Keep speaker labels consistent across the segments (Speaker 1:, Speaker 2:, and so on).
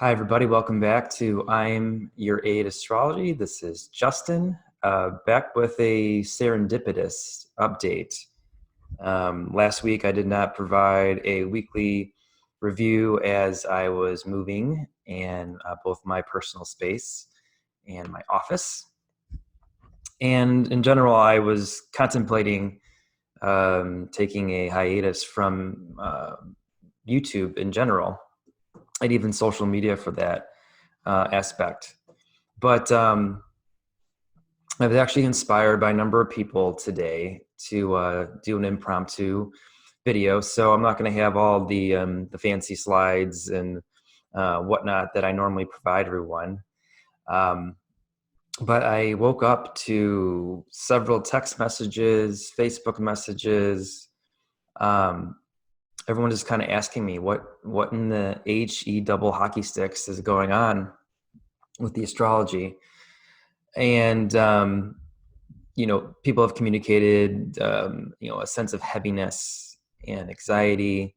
Speaker 1: Hi, everybody. Welcome back to I'm Your Aid Astrology. This is Justin, back with a serendipitous update. Last week, I did not provide a weekly review as I was moving in both my personal space and my office. And in general, I was contemplating taking a hiatus from YouTube in general, and even social media for that aspect. But I was actually inspired by a number of people today to do an impromptu video. So I'm not going to have all the fancy slides and whatnot that I normally provide everyone. But I woke up to several text messages, Facebook messages. Everyone just kind of asking me what in the HE double hockey sticks is going on with the astrology. And people have communicated a sense of heaviness and anxiety,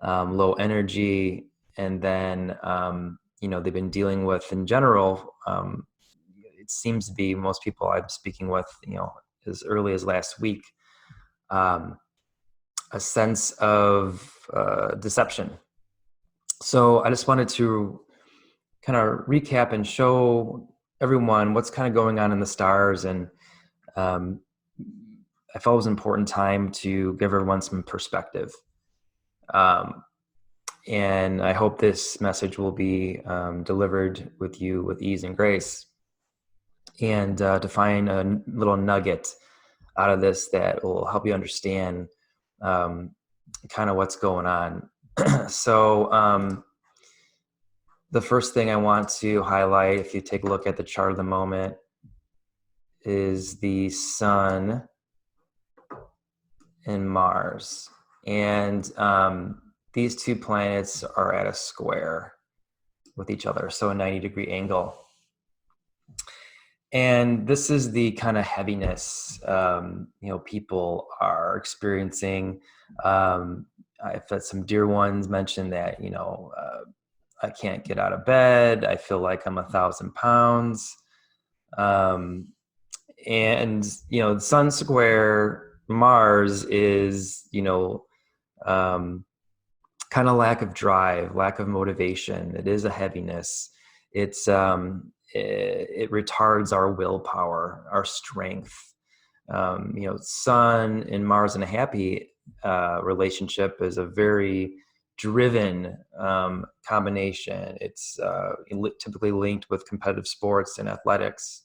Speaker 1: low energy, and then they've been dealing with, in general, it seems to be most people I'm speaking with, as early as last week, a sense of deception. So I just wanted to kind of recap and show everyone what's kind of going on in the stars. And I felt it was an important time to give everyone some perspective. And I hope this message will be delivered with you with ease and grace, and to find a little nugget out of this that will help you understand kind of what's going on. So the first thing I want to highlight, if you take a look at the chart of the moment, is the Sun and Mars. And these two planets are at a square with each other, so a 90-degree angle. And this is the kind of heaviness people are experiencing. I've had some dear ones mention that I can't get out of bed. I feel like I'm 1,000 pounds. And the Sun square Mars is kind of lack of drive, lack of motivation. It is a heaviness. It's it retards our willpower, our strength. Sun and Mars in a happy relationship is a very driven combination. It's typically linked with competitive sports and athletics.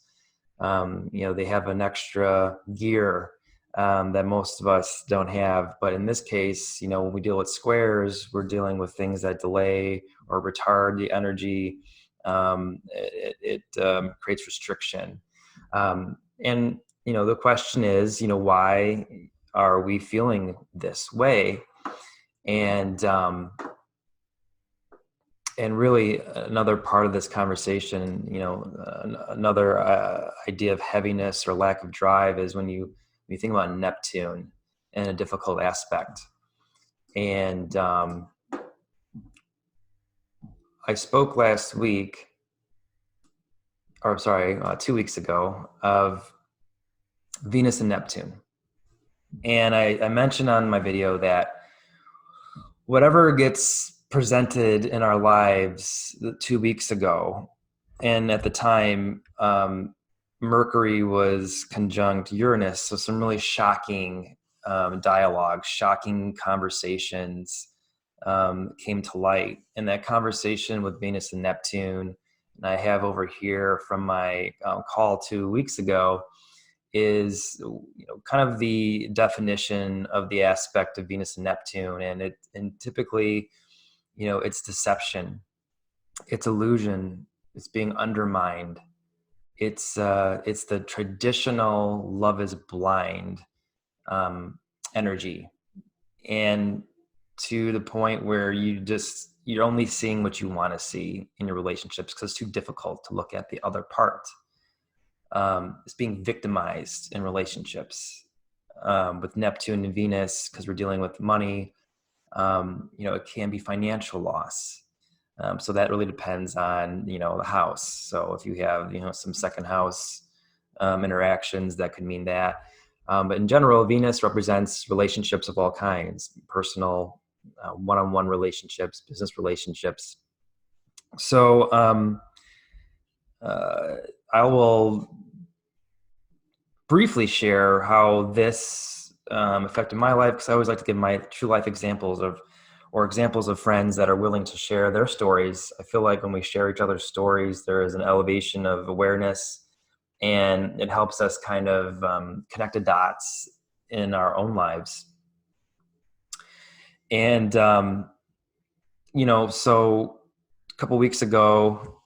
Speaker 1: They have an extra gear that most of us don't have. But in this case, when we deal with squares, we're dealing with things that delay or retard the energy. It creates restriction. And the question is, why are we feeling this way? And really another part of this conversation, another idea of heaviness or lack of drive is when you think about Neptune and a difficult aspect. And I spoke last week, or sorry, 2 weeks ago, of Venus and Neptune. And I mentioned on my video that whatever gets presented in our lives 2 weeks ago, and at the time, Mercury was conjunct Uranus, so some really shocking dialogue, shocking conversations came to light. And that conversation with Venus and Neptune, and I have over here from my call 2 weeks ago, is kind of the definition of the aspect of Venus and Neptune. And typically, it's deception, it's illusion, it's being undermined. It's the traditional love is blind energy, and to the point where you're only seeing what you want to see in your relationships because it's too difficult to look at the other part. It's being victimized in relationships with Neptune and Venus, because we're dealing with money. It can be financial loss. So that really depends on, the house. So if you have, some second house interactions, that could mean that. But in general, Venus represents relationships of all kinds, personal, one-on-one relationships, business relationships. So I will briefly share how this affected my life, because I always like to give my true life examples of friends that are willing to share their stories. I feel like when we share each other's stories, there is an elevation of awareness, and it helps us kind of connect the dots in our own lives. And, so a couple weeks ago,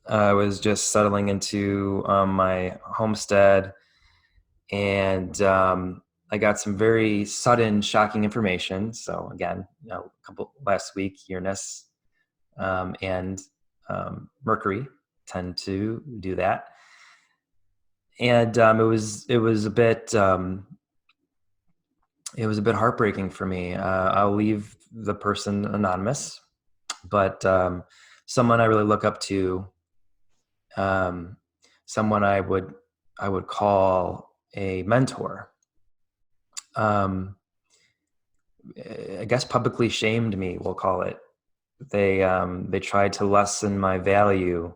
Speaker 1: I was just settling into my homestead, and I got some very sudden, shocking information. So again, last week, Uranus and Mercury tend to do that, and it was a bit heartbreaking for me. I'll leave the person anonymous, but someone I really look up to, someone I would call a mentor. I guess publicly shamed me, we'll call it. They tried to lessen my value.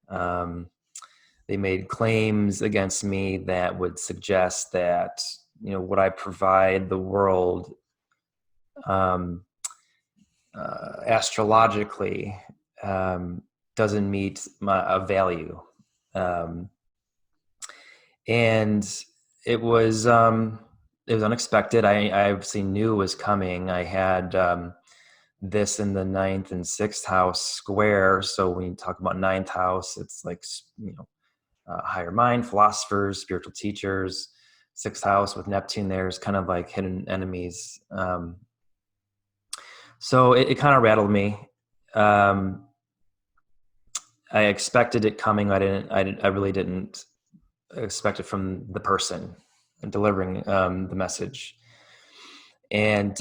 Speaker 1: They made claims against me that would suggest that, what I provide the world astrologically doesn't meet a value. And it was unexpected. I obviously knew it was coming. I had this in the 9th and 6th house square. So when you talk about 9th house, it's like, higher mind, philosophers, spiritual teachers. 6th house with Neptune there is kind of like hidden enemies. So it kind of rattled me. I expected it coming. I really didn't expect it from the person delivering the message. And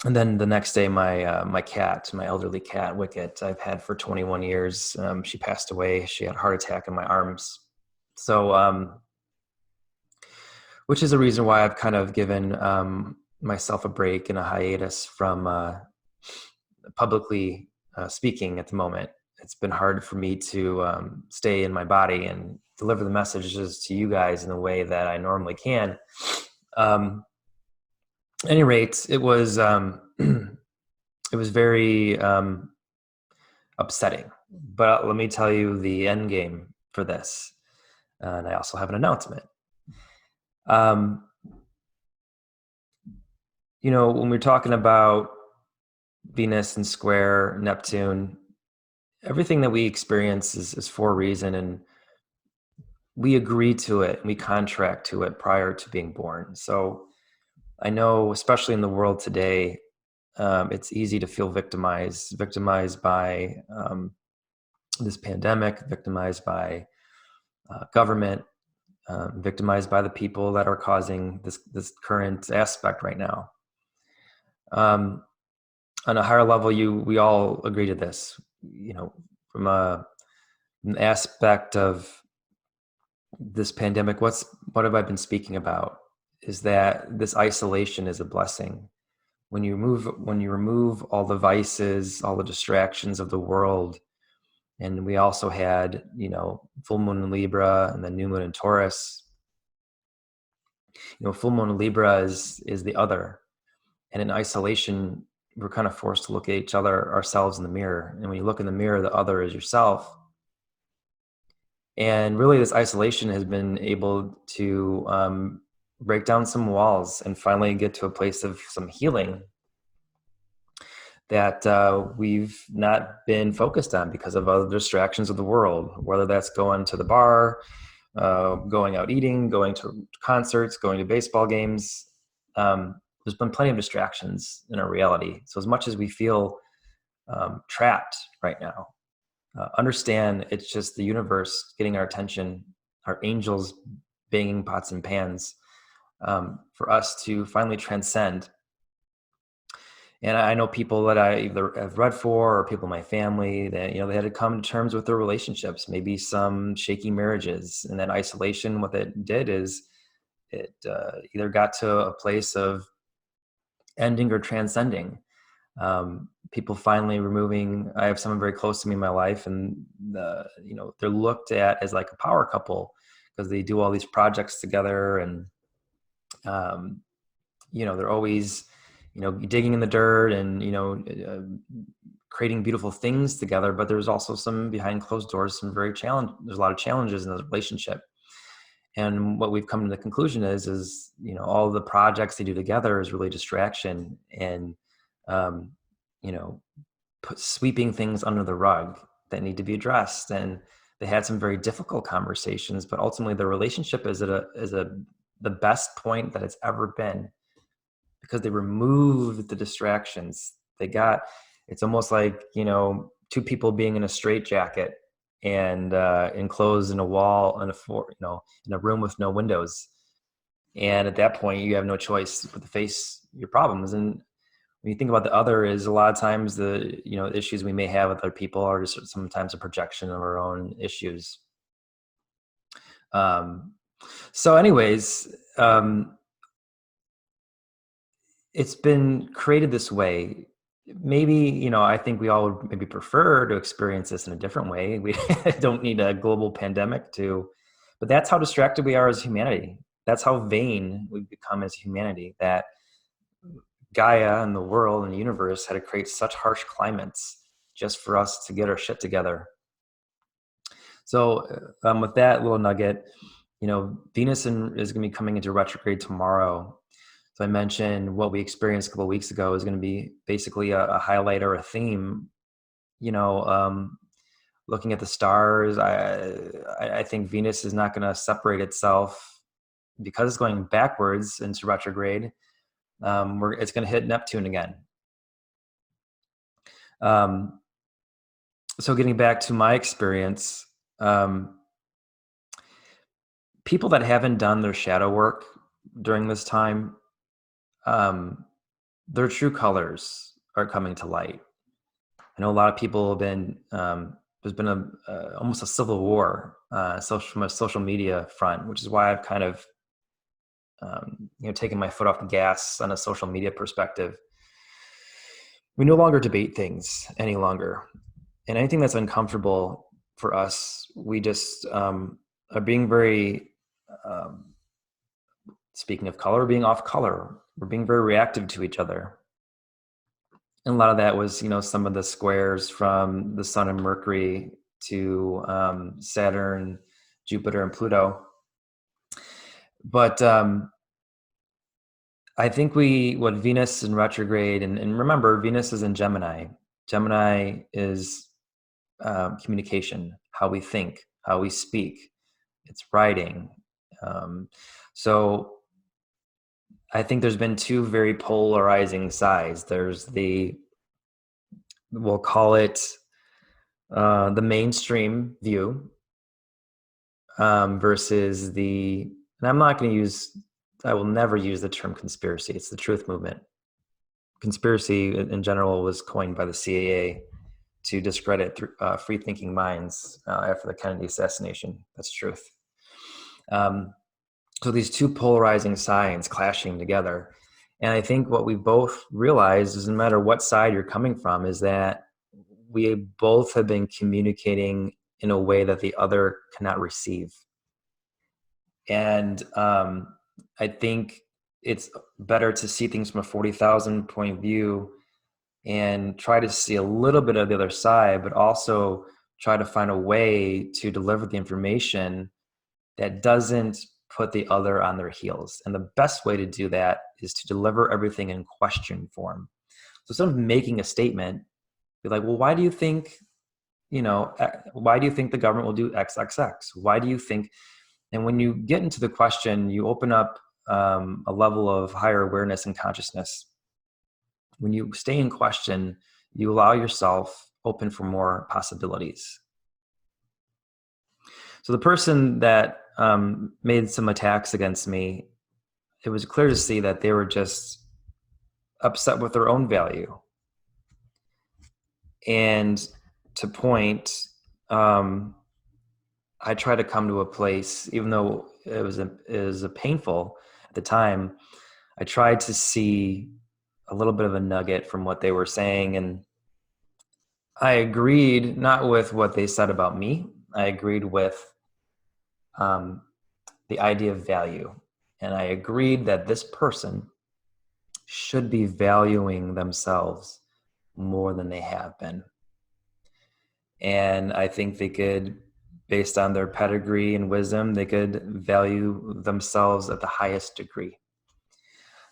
Speaker 1: then the next day, my cat, my elderly cat, Wicket, I've had for 21 years. She passed away. She had a heart attack in my arms. So, which is a reason why I've kind of given myself a break and a hiatus from publicly speaking at the moment. It's been hard for me to stay in my body and deliver the messages to you guys in the way that I normally can. At any rate, it was very upsetting. But let me tell you the end game for this, and I also have an announcement. When we're talking about Venus and square Neptune, everything that we experience is for a reason, and we agree to it and we contract to it prior to being born. So I know, especially in the world today, it's easy to feel victimized by this pandemic, victimized by government, victimized by the people that are causing this current aspect right now. On a higher level, we all agree to this. From an aspect of this pandemic, what have I been speaking about? Is that this isolation is a blessing. When you remove all the vices, all the distractions of the world, and we also had, full moon in Libra and then new moon in Taurus. Full moon in Libra is the other, and in isolation, we're kind of forced to look at each other, ourselves in the mirror. And when you look in the mirror, the other is yourself. And really, this isolation has been able to break down some walls and finally get to a place of some healing that we've not been focused on because of other distractions of the world, whether that's going to the bar, going out eating, going to concerts, going to baseball games. There's been plenty of distractions in our reality. So as much as we feel trapped right now, understand it's just the universe getting our attention, our angels banging pots and pans for us to finally transcend And I know people that I either have read for, or people in my family that, they had to come to terms with their relationships, maybe some shaky marriages. And that isolation, what it did is it either got to a place of ending or transcending. People finally removing, I have someone very close to me in my life, and they're looked at as like a power couple because they do all these projects together, and they're always digging in the dirt and creating beautiful things together. But there's also some behind closed doors, there's a lot of challenges in the relationship. And what we've come to the conclusion is all the projects they do together is really distraction, and sweeping things under the rug that need to be addressed. And they had some very difficult conversations, but ultimately the relationship is the best point that it's ever been, because they removed the distractions. It's almost like, two people being in a straitjacket and enclosed in a wall and in a room with no windows. And at that point, you have no choice but to face your problems. And when you think about the other, is a lot of times the issues we may have with other people are just sometimes a projection of our own issues. So anyways, it's been created this way. Maybe, I think we all would maybe prefer to experience this in a different way. We don't need a global pandemic but that's how distracted we are as humanity. That's how vain we've become as humanity, that Gaia and the world and the universe had to create such harsh climates just for us to get our shit together. So with that little nugget, Venus is going to be coming into retrograde tomorrow. So I mentioned what we experienced a couple of weeks ago is going to be basically a highlight or a theme. Looking at the stars, I think Venus is not going to separate itself because it's going backwards into retrograde. It's going to hit Neptune again. So getting back to my experience, people that haven't done their shadow work during this time, their true colors are coming to light. I know a lot of people have been, there's been almost a civil war from a social media front, which is why I've kind of taken my foot off the gas on a social media perspective. We no longer debate things any longer, and anything that's uncomfortable for us, we just are being very, speaking of color, being off color. We're being very reactive to each other. And a lot of that was, some of the squares from the Sun and Mercury to Saturn, Jupiter, and Pluto. But I think what Venus in retrograde, and remember, Venus is in Gemini. Gemini is communication, how we think, how we speak. It's writing. So I think there's been two very polarizing sides. There's we'll call it the mainstream view versus and I'm not going to I will never use the term conspiracy. It's the truth movement. Conspiracy in general was coined by the CIA to discredit free thinking minds after the Kennedy assassination. That's truth. So these two polarizing sides clashing together. And I think what we both realized is no matter what side you're coming from is that we both have been communicating in a way that the other cannot receive. And I think it's better to see things from a 40,000 point view and try to see a little bit of the other side, but also try to find a way to deliver the information that doesn't put the other on their heels. And the best way to do that is to deliver everything in question form. So instead of making a statement, be like, well, why do you think the government will do XXX? Why do you think? And when you get into the question, you open up a level of higher awareness and consciousness. When you stay in question, you allow yourself open for more possibilities. So the person that made some attacks against me, it was clear to see that they were just upset with their own value. And to point, I try to come to a place, even though it was a painful at the time, I tried to see a little bit of a nugget from what they were saying. And I agreed not with what they said about me. I agreed with the idea of value. And I agreed that this person should be valuing themselves more than they have been. And I think they could, based on their pedigree and wisdom, they could value themselves at the highest degree.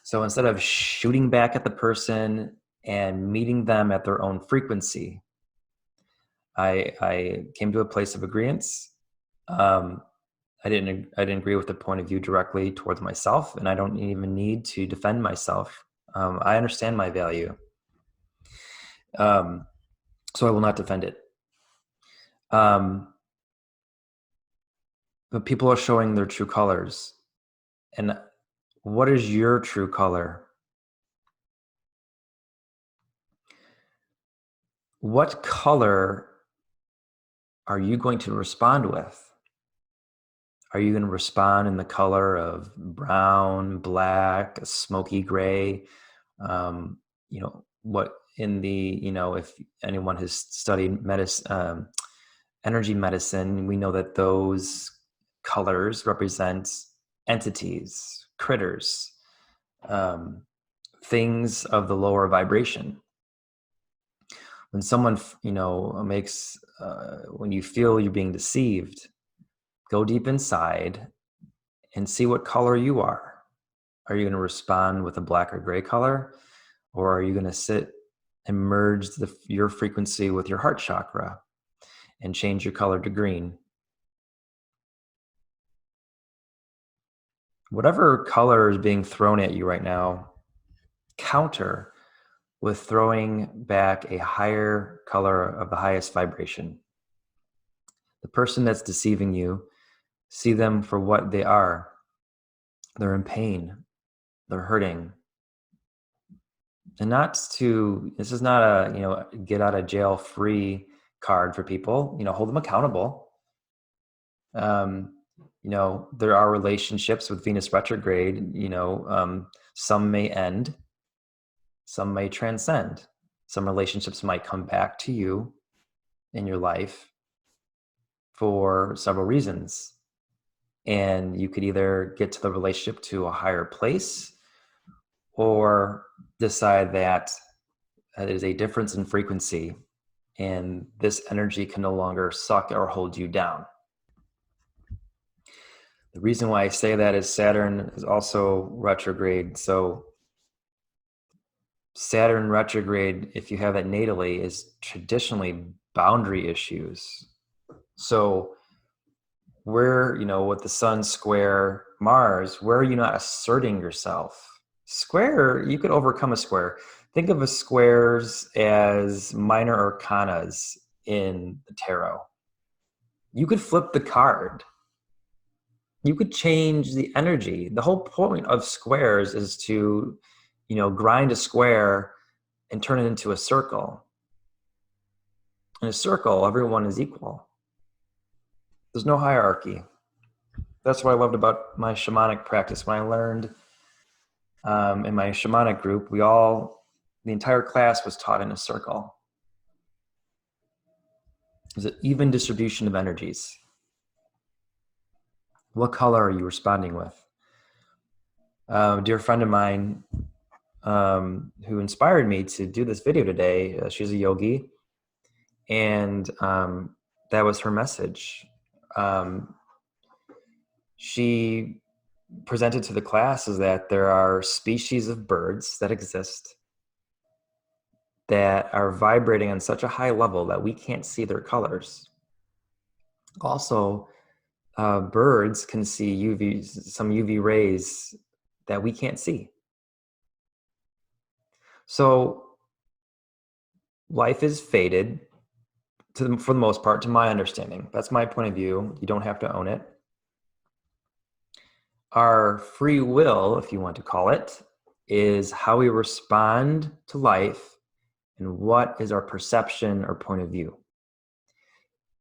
Speaker 1: So instead of shooting back at the person and meeting them at their own frequency, I came to a place of agreement. I didn't agree with the point of view directly towards myself, and I don't even need to defend myself. I understand my value, so I will not defend it. But people are showing their true colors, and what is your true color? What color are you going to respond with? Are you going to respond in the color of brown, black, smoky gray? What in the, if anyone has studied medicine, energy medicine, we know that those colors represent entities, critters, things of the lower vibration. When someone, makes, when you feel you're being deceived, go deep inside and see what color you are. Are you going to respond with a black or gray color? Or are you going to sit and merge your frequency with your heart chakra and change your color to green? Whatever color is being thrown at you right now, counter with throwing back a higher color of the highest vibration. The person that's deceiving you, see them for what they are. They're in pain. They're hurting. And this is not a, get out of jail free card for people, hold them accountable. There are relationships with Venus retrograde, some may end, some may transcend. Some relationships might come back to you in your life for several reasons. And you could either get to the relationship to a higher place or decide that it is a difference in frequency and this energy can no longer suck or hold you down. The reason why I say that is Saturn is also retrograde. So Saturn retrograde, if you have it natally, is traditionally boundary issues. So where, with the sun square Mars, where are you not asserting yourself? Square, you could overcome a square. Think of squares as minor arcanas in the tarot. You could flip the card. You could change the energy. The whole point of squares is to, grind a square and turn it into a circle. In a circle, everyone is equal. There's no hierarchy. That's what I loved about my shamanic practice. When I learned in my shamanic group, the entire class was taught in a circle. There's an even distribution of energies. What color are you responding with? A dear friend of mine who inspired me to do this video today, she's a yogi, and that was her message. She presented to the class is that there are species of birds that exist that are vibrating on such a high level that we can't see their colors. Also, birds can see some UV rays that we can't see. So life is fated, for the most part, to my understanding. That's my point of view. You don't have to own it. Our free will, if you want to call it, is how we respond to life and what is our perception or point of view.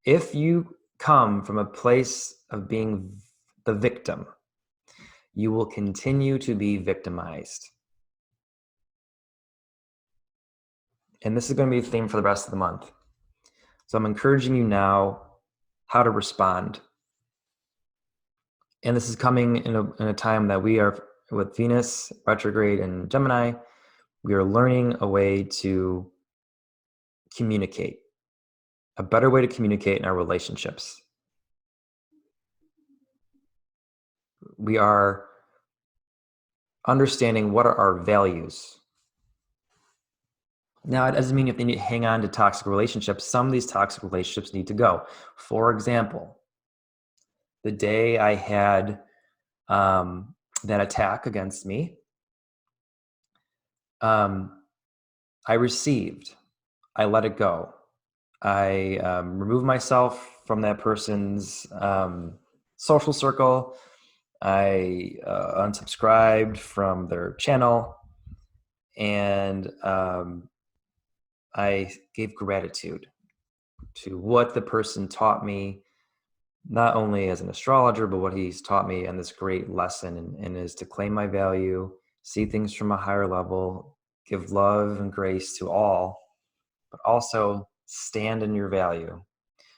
Speaker 1: If you come from a place of being the victim, you will continue to be victimized. And this is going to be the theme for the rest of the month. So I'm encouraging you now how to respond. And this is coming in a time that we are with Venus, retrograde, and Gemini. We are learning a way to communicate, a better way to communicate in our relationships. We are understanding what are our values. Now, it doesn't mean you have to hang on to toxic relationships. Some of these toxic relationships need to go. For example, the day I had that attack against me, I received, I let it go. I removed myself from that person's social circle. I unsubscribed from their channel, and I gave gratitude to what the person taught me, not only as an astrologer, but what he's taught me in this great lesson, and is to claim my value, see things from a higher level, give love and grace to all, but also stand in your value.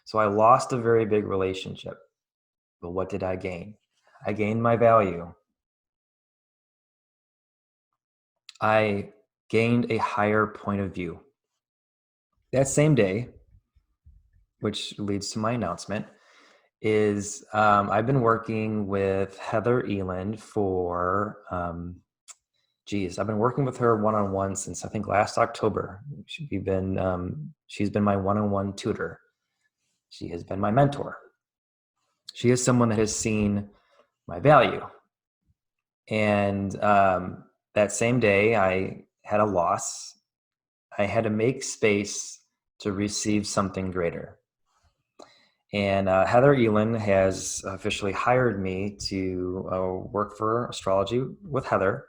Speaker 1: So I lost a very big relationship, but what did I gain? I gained my value. I gained a higher point of view. That same day, which leads to my announcement, is I've been working with Heather Eland for, I've been working with her one-on-one since I think last October. She's been my one-on-one tutor. She has been my mentor. She is someone that has seen my value. And that same day I had a loss. I had to make space to receive something greater. And Heather Eland has officially hired me to work for Astrology with Heather,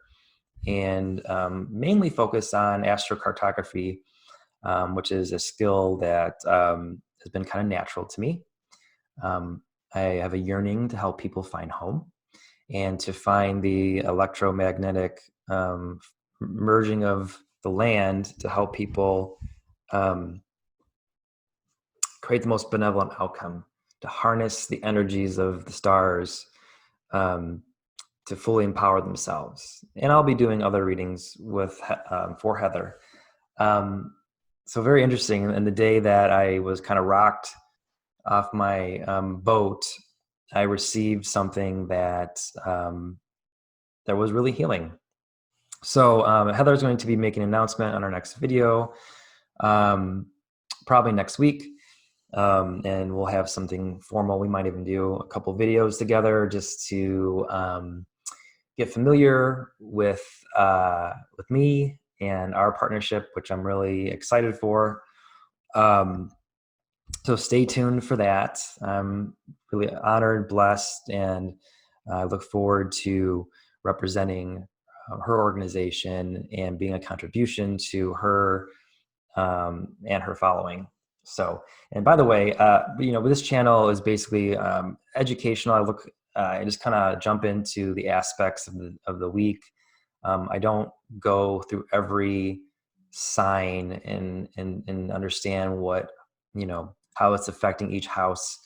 Speaker 1: and mainly focus on astrocartography, which is a skill that has been kind of natural to me. I have a yearning to help people find home and to find the electromagnetic merging of the land to help people create the most benevolent outcome, to harness the energies of the stars to fully empower themselves. And I'll be doing other readings with for Heather. So very interesting. And the day that I was kind of rocked off my boat, I received something that that was really healing. So Heather's going to be making an announcement on our next video, probably next week. And we'll have something formal. We might even do a couple videos together just to get familiar with me and our partnership, which I'm really excited for. So stay tuned for that. I'm really honored, blessed, and I look forward to representing her organization and being a contribution to her and her following. So, and by the way, this channel is basically educational. I just kind of jump into the aspects of the week. I don't go through every sign and understand what, how it's affecting each house.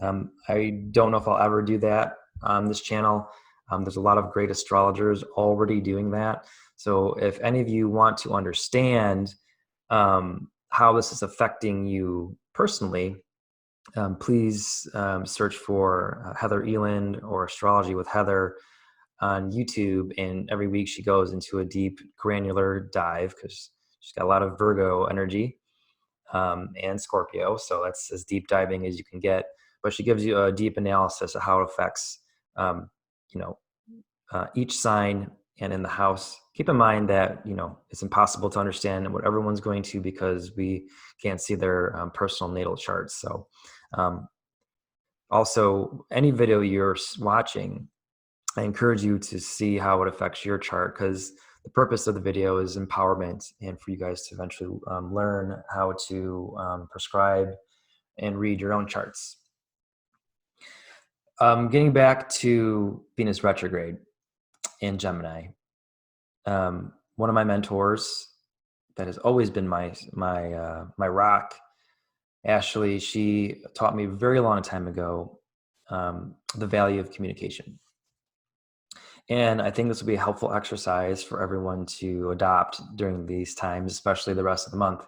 Speaker 1: I don't know if I'll ever do that on this channel. There's a lot of great astrologers already doing that. So if any of you want to understand how this is affecting you personally, please search for Heather Eland or Astrology with Heather on YouTube. And every week she goes into a deep granular dive because she's got a lot of Virgo energy and Scorpio. So that's as deep diving as you can get. But she gives you a deep analysis of how it affects, each sign and in the house. Keep in mind that, it's impossible to understand what everyone's going to because we can't see their personal natal charts. So also, any video you're watching, I encourage you to see how it affects your chart, because the purpose of the video is empowerment and for you guys to eventually learn how to prescribe and read your own charts. Getting back to Venus retrograde in Gemini, one of my mentors that has always been my rock, Ashley, she taught me a very long time ago the value of communication. And I think this will be a helpful exercise for everyone to adopt during these times, especially the rest of the month.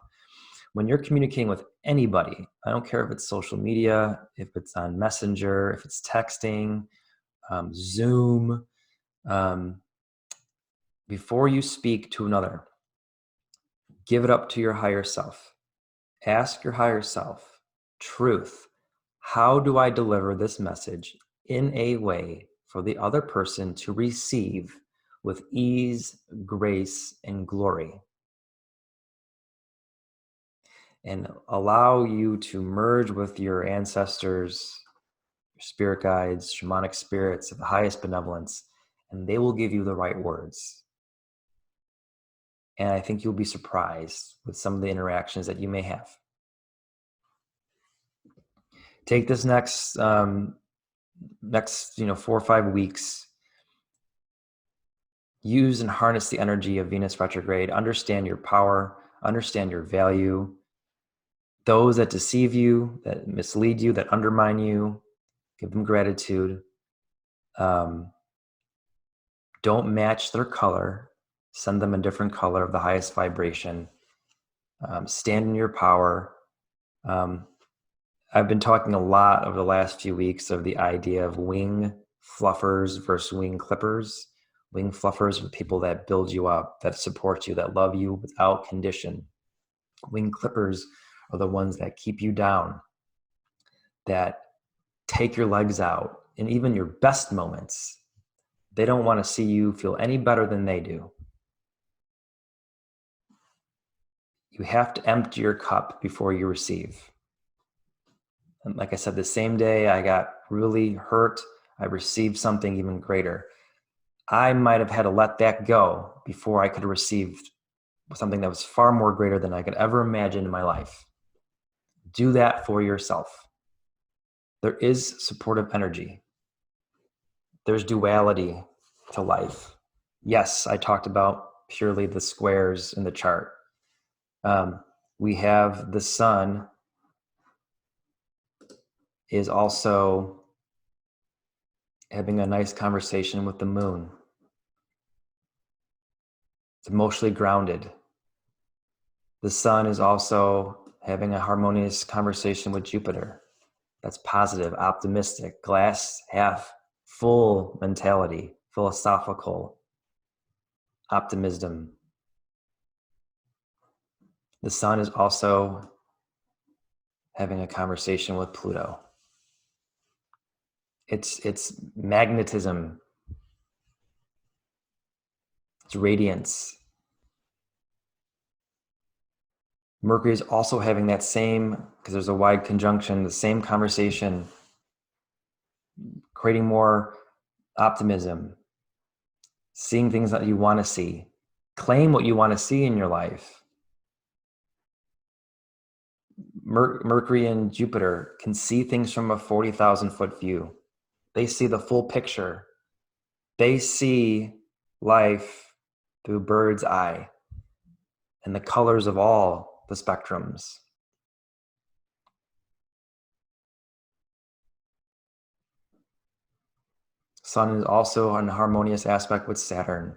Speaker 1: When you're communicating with anybody, I don't care if it's social media, if it's on Messenger, if it's texting, Zoom, before you speak to another, give it up to your higher self. Ask your higher self, truth, how do I deliver this message in a way for the other person to receive with ease, grace, and glory? And allow you to merge with your ancestors, your spirit guides, shamanic spirits of the highest benevolence, and they will give you the right words. And I think you'll be surprised with some of the interactions that you may have. Take this next 4 or 5 weeks. Use and harness the energy of Venus retrograde. Understand your power. Understand your value. Those that deceive you, that mislead you, that undermine you, give them gratitude. Don't match their color. Send them a different color of the highest vibration. Stand in your power. I've been talking a lot over the last few weeks of the idea of wing fluffers versus wing clippers. Wing fluffers are people that build you up, that support you, that love you without condition. Wing clippers are the ones that keep you down, that take your legs out. In even your best moments, they don't want to see you feel any better than they do. You have to empty your cup before you receive. And like I said, the same day I got really hurt, I received something even greater. I might have had to let that go before I could have received something that was far more greater than I could ever imagine in my life. Do that for yourself. There is supportive energy. There's duality to life. Yes, I talked about purely the squares in the chart. We have the sun is also having a nice conversation with the moon. It's emotionally grounded. The sun is also having a harmonious conversation with Jupiter. That's positive, optimistic, glass half full mentality, philosophical optimism. The sun is also having a conversation with Pluto. It's magnetism. It's radiance. Mercury is also having that same, because there's a wide conjunction, the same conversation, creating more optimism, seeing things that you want to see, claim what you want to see in your life. Mercury and Jupiter can see things from a 40,000 foot view. They see the full picture. They see life through bird's eye and the colors of all the spectrums. Sun is also an harmonious aspect with Saturn.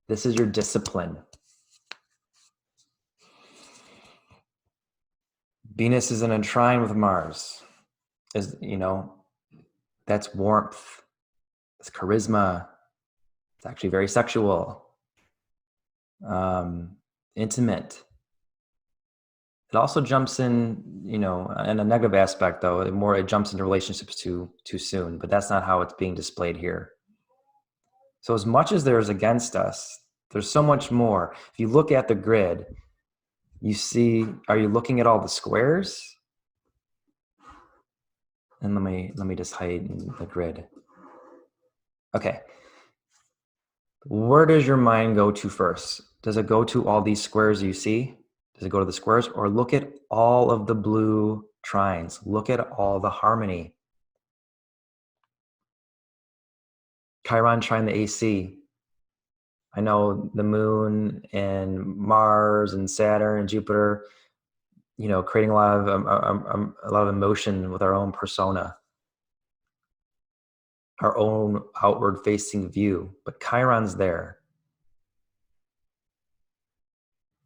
Speaker 1: This is your discipline. Venus is in a trine with Mars. That's warmth. It's charisma. It's actually very sexual. Intimate. It also jumps in, in a negative aspect though, it jumps into relationships too soon, but that's not how it's being displayed here. So as much as there's against us, there's so much more. If you look at the grid, you see, are you looking at all the squares? And let me just heighten the grid. Okay. Where does your mind go to first? Does it go to all these squares you see? Does it go to the squares? Or look at all of the blue trines. Look at all the harmony. Chiron trine the AC. I know the moon and Mars and Saturn and Jupiter, creating a lot of emotion with our own persona, our own outward facing view. But Chiron's there.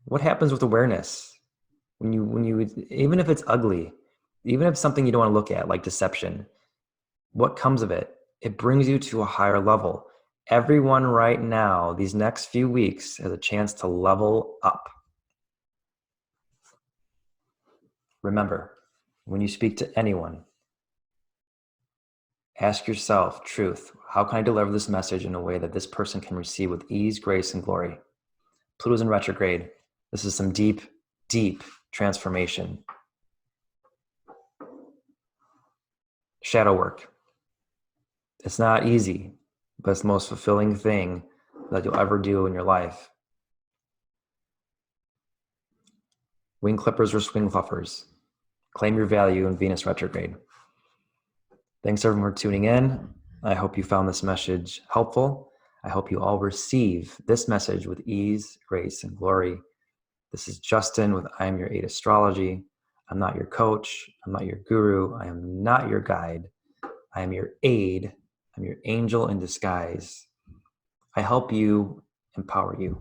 Speaker 1: What happens with awareness when you even if it's ugly, even if it's something you don't want to look at, like deception? What comes of it? It brings you to a higher level. Everyone right now, these next few weeks, has a chance to level up. Remember, when you speak to anyone, ask yourself, truth, how can I deliver this message in a way that this person can receive with ease, grace, and glory? Pluto's in retrograde. This is some deep, deep transformation. Shadow work. It's not easy, but it's the most fulfilling thing that you'll ever do in your life. Wing clippers or swing fluffers. Claim your value in Venus retrograde. Thanks everyone for tuning in. I hope you found this message helpful. I hope you all receive this message with ease, grace, and glory. This is Justin with I Am Your Aid Astrology. I'm not your coach. I'm not your guru. I am not your guide. I am your aid. I'm your angel in disguise. I help you empower you.